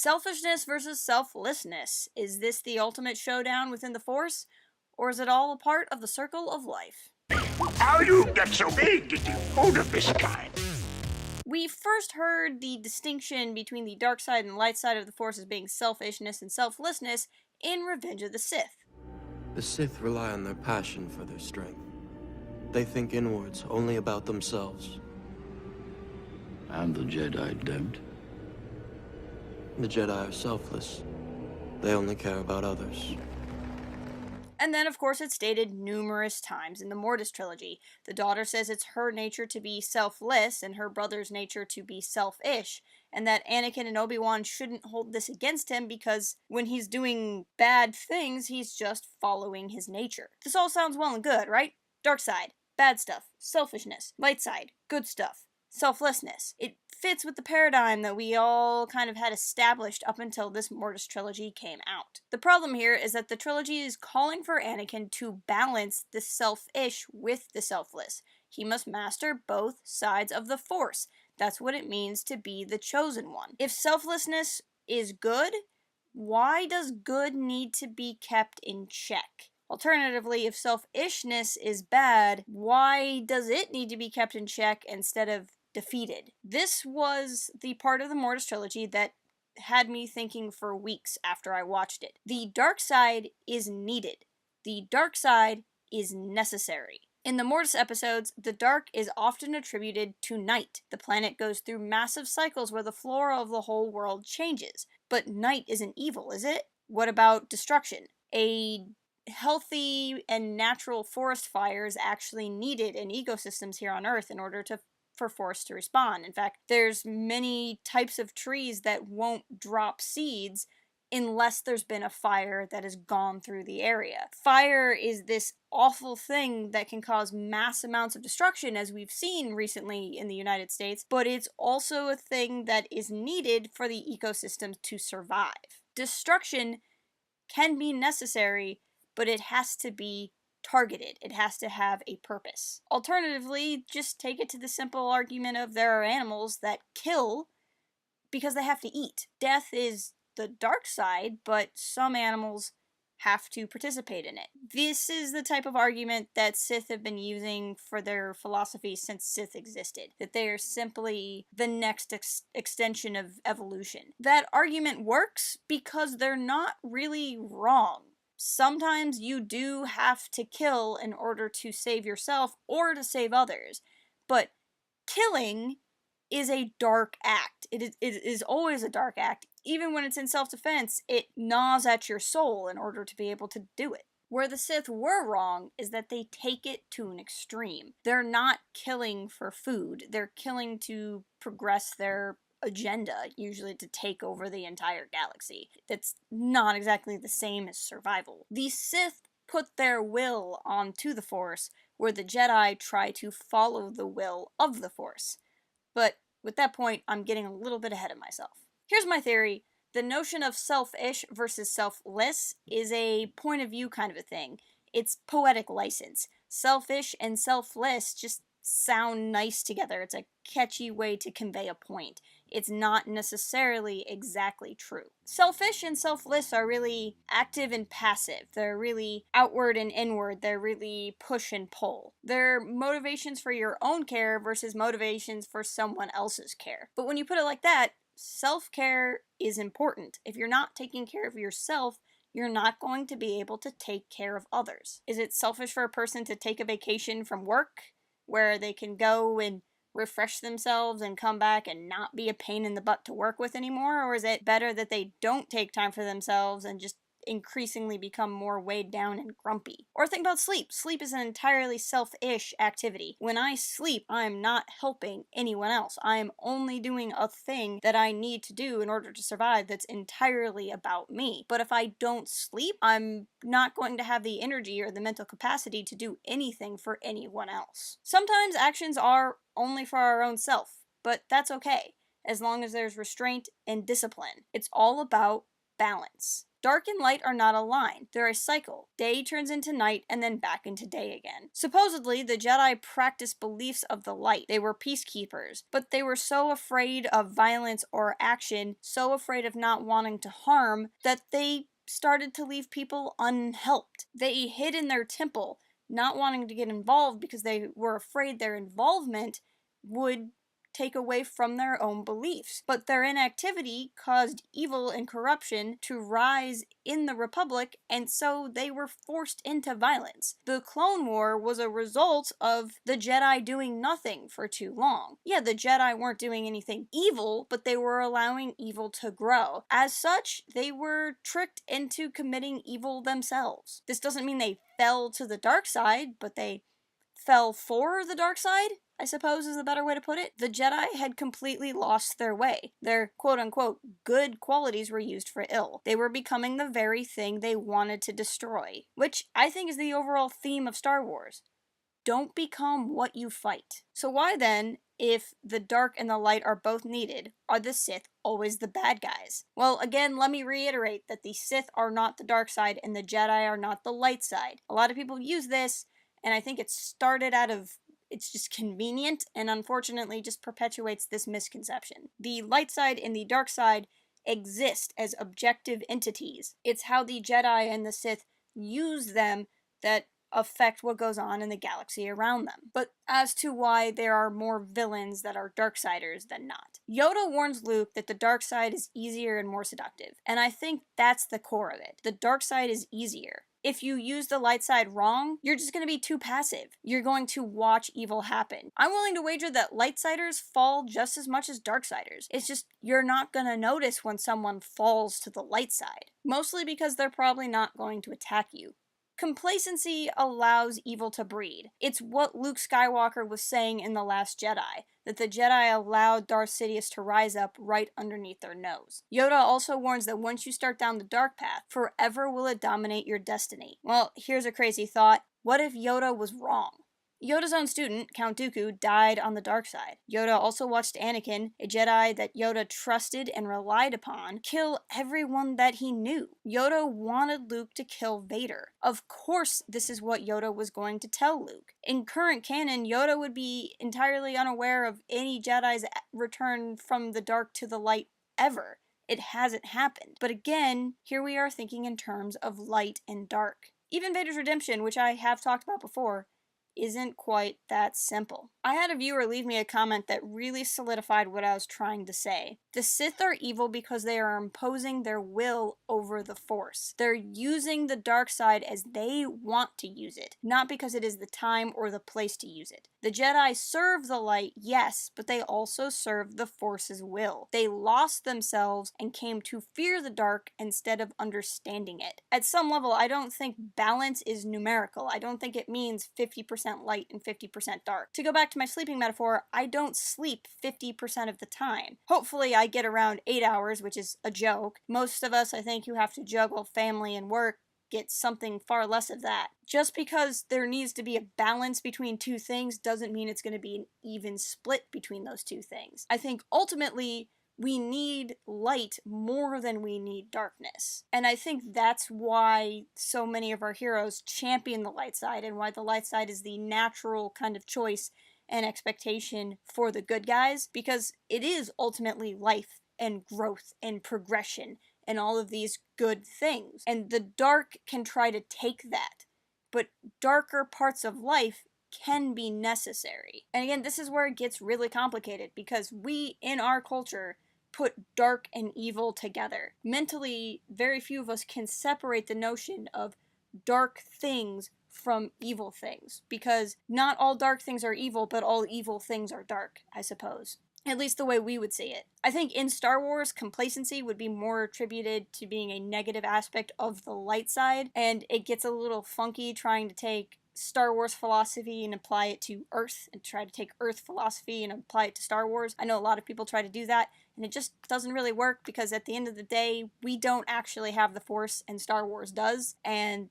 Selfishness versus selflessness. Is this the ultimate showdown within the Force? Or is it all a part of the circle of life? How you get so big in food of this kind? We first heard the distinction between the dark side and light side of the Force as being selfishness and selflessness in Revenge of the Sith. The Sith rely on their passion for their strength. They think inwards, only about themselves. And the Jedi don't. The Jedi are selfless. They only care about others. And then, of course, it's stated numerous times in the Mortis Trilogy. The daughter says it's her nature to be selfless and her brother's nature to be selfish, and that Anakin and Obi-Wan shouldn't hold this against him because when he's doing bad things, he's just following his nature. This all sounds well and good, right? Dark side, bad stuff. Selfishness. Light side, good stuff. Selflessness. It fits with the paradigm that we all kind of had established up until this Mortis Trilogy came out. The problem here is that the trilogy is calling for Anakin to balance the selfish with the selfless. He must master both sides of the Force. That's what it means to be the chosen one. If selflessness is good, why does good need to be kept in check? Alternatively, if selfishness is bad, why does it need to be kept in check instead of defeated? This was the part of the Mortis Trilogy that had me thinking for weeks after I watched it. The dark side is needed. The dark side is necessary. In the Mortis episodes, the dark is often attributed to night. The planet goes through massive cycles where the flora of the whole world changes. But night isn't evil, is it? What about destruction? A healthy and natural forest fire is actually needed in ecosystems here on Earth in order for Force to respond. In fact, there's many types of trees that won't drop seeds unless there's been a fire that has gone through the area. Fire is this awful thing that can cause mass amounts of destruction, as we've seen recently in the United States, but it's also a thing that is needed for the ecosystem to survive. Destruction can be necessary, but it has to be targeted. It has to have a purpose. Alternatively, just take it to the simple argument of there are animals that kill because they have to eat. Death is the dark side, but some animals have to participate in it. This is the type of argument that Sith have been using for their philosophy since Sith existed, that they are simply the next extension of evolution. That argument works because they're not really wrong. Sometimes you do have to kill in order to save yourself or to save others, but killing is a dark act. It is always a dark act. Even when it's in self-defense, it gnaws at your soul in order to be able to do it. Where the Sith were wrong is that they take it to an extreme. They're not killing for food. They're killing to progress their agenda, usually to take over the entire galaxy. That's not exactly the same as survival. The Sith put their will onto the Force, where the Jedi try to follow the will of the Force. But with that point, I'm getting a little bit ahead of myself. Here's my theory. The notion of selfish versus selfless is a point of view kind of a thing. It's poetic license. Selfish and selfless just sound nice together. It's a catchy way to convey a point. It's not necessarily exactly true. Selfish and selfless are really active and passive. They're really outward and inward. They're really push and pull. They're motivations for your own care versus motivations for someone else's care. But when you put it like that, self-care is important. If you're not taking care of yourself, you're not going to be able to take care of others. Is it selfish for a person to take a vacation from work where they can go and refresh themselves and come back and not be a pain in the butt to work with anymore? Or is it better that they don't take time for themselves and just increasingly become more weighed down and grumpy? Or think about sleep. Sleep is an entirely selfish activity. When I sleep, I'm not helping anyone else. I am only doing a thing that I need to do in order to survive that's entirely about me. But if I don't sleep, I'm not going to have the energy or the mental capacity to do anything for anyone else. Sometimes actions are only for our own self, but that's okay, as long as there's restraint and discipline. It's all about balance. Dark and light are not aligned. They're a cycle. Day turns into night and then back into day again. Supposedly, the Jedi practiced beliefs of the light. They were peacekeepers, but they were so afraid of violence or action, so afraid of not wanting to harm, that they started to leave people unhelped. They hid in their temple, not wanting to get involved because they were afraid their involvement would take away from their own beliefs. But their inactivity caused evil and corruption to rise in the Republic, and so they were forced into violence. The Clone War was a result of the Jedi doing nothing for too long. Yeah, the Jedi weren't doing anything evil, but they were allowing evil to grow. As such, they were tricked into committing evil themselves. This doesn't mean they fell to the dark side, but they fell for the dark side, I suppose is the better way to put it. The Jedi had completely lost their way. Their quote-unquote good qualities were used for ill. They were becoming the very thing they wanted to destroy, which I think is the overall theme of Star Wars. Don't become what you fight. So why then, if the dark and the light are both needed, are the Sith always the bad guys? Well, again, let me reiterate that the Sith are not the dark side and the Jedi are not the light side. A lot of people use this, and I think it started out of it's just convenient and unfortunately just perpetuates this misconception. The light side and the dark side exist as objective entities. It's how the Jedi and the Sith use them that affect what goes on in the galaxy around them. But as to why there are more villains that are Darksiders than not. Yoda warns Luke that the dark side is easier and more seductive, and I think that's the core of it. The dark side is easier. If you use the light side wrong, you're just going to be too passive. You're going to watch evil happen. I'm willing to wager that lightsiders fall just as much as darksiders. It's just you're not going to notice when someone falls to the light side. Mostly because they're probably not going to attack you. Complacency allows evil to breed. It's what Luke Skywalker was saying in The Last Jedi, that the Jedi allowed Darth Sidious to rise up right underneath their nose. Yoda also warns that once you start down the dark path, forever will it dominate your destiny. Well, here's a crazy thought. What if Yoda was wrong? Yoda's own student, Count Dooku, died on the dark side. Yoda also watched Anakin, a Jedi that Yoda trusted and relied upon, kill everyone that he knew. Yoda wanted Luke to kill Vader. Of course, this is what Yoda was going to tell Luke. In current canon, Yoda would be entirely unaware of any Jedi's return from the dark to the light ever. It hasn't happened. But again, here we are thinking in terms of light and dark. Even Vader's redemption, which I have talked about before, isn't quite that simple. I had a viewer leave me a comment that really solidified what I was trying to say. The Sith are evil because they are imposing their will over the Force. They're using the dark side as they want to use it, not because it is the time or the place to use it. The Jedi serve the light, yes, but they also serve the Force's will. They lost themselves and came to fear the dark instead of understanding it. At some level, I don't think balance is numerical. I don't think it means 50% light and 50% dark. To go back to my sleeping metaphor, I don't sleep 50% of the time. Hopefully I get around 8 hours, which is a joke. Most of us, I think, who have to juggle family and work get something far less of that. Just because there needs to be a balance between two things doesn't mean it's going to be an even split between those two things. I think ultimately we need light more than we need darkness. And I think that's why so many of our heroes champion the light side and why the light side is the natural kind of choice and expectation for the good guys, because it is ultimately life and growth and progression and all of these good things. And the dark can try to take that, but darker parts of life can be necessary. And again, this is where it gets really complicated because we, in our culture, put dark and evil together. Mentally, very few of us can separate the notion of dark things from evil things, because not all dark things are evil, but all evil things are dark, I suppose. At least the way we would see it. I think in Star Wars, complacency would be more attributed to being a negative aspect of the light side, and it gets a little funky trying to take Star Wars philosophy and apply it to Earth, and try to take Earth philosophy and apply it to Star Wars. I know a lot of people try to do that, and it just doesn't really work, because at the end of the day, we don't actually have the Force, and Star Wars does, and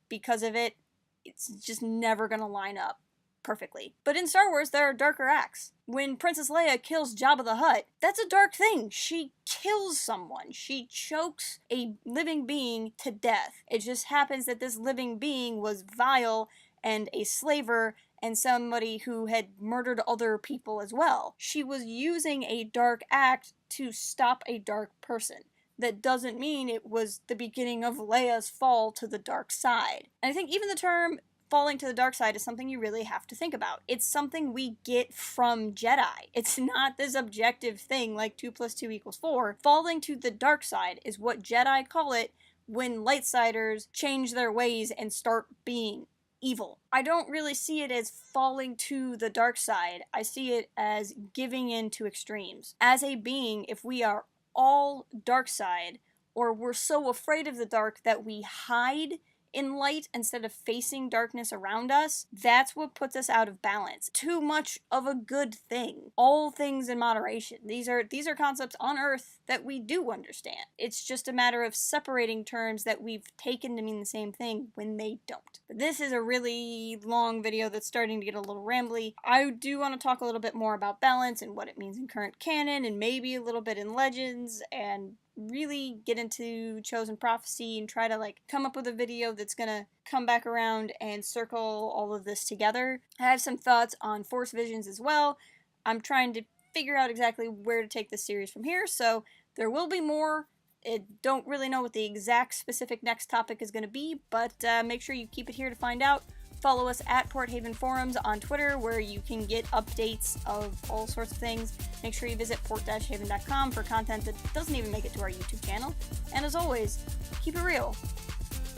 because of it, it's just never going to line up. perfectly. But in Star Wars, there are darker acts. When Princess Leia kills Jabba the Hutt, that's a dark thing. She kills someone. She chokes a living being to death. It just happens that this living being was vile and a slaver and somebody who had murdered other people as well. She was using a dark act to stop a dark person. That doesn't mean it was the beginning of Leia's fall to the dark side. And I think even the term falling to the dark side is something you really have to think about. It's something we get from Jedi. It's not this objective thing like 2 + 2 = 4. Falling to the dark side is what Jedi call it when lightsiders change their ways and start being evil. I don't really see it as falling to the dark side. I see it as giving in to extremes. As a being, if we are all dark side, or we're so afraid of the dark that we hide in light instead of facing darkness around us, that's what puts us out of balance. Too much of a good thing. All things in moderation. These are concepts on Earth that we do understand. It's just a matter of separating terms that we've taken to mean the same thing when they don't. But this is a really long video that's starting to get a little rambly. I do want to talk a little bit more about balance and what it means in current canon, and maybe a little bit in Legends, and really get into Chosen Prophecy and try to come up with a video that's gonna come back around and circle all of this together. I have some thoughts on Force Visions as well. I'm trying to figure out exactly where to take this series from here, so there will be more. I don't really know what the exact specific next topic is going to be, but make sure you keep it here to find out. Follow us at Port Haven Forums on Twitter, where you can get updates of all sorts of things. Make sure you visit port-haven.com for content that doesn't even make it to our YouTube channel. And as always, keep it real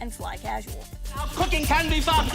and fly casual. Now cooking can be fun!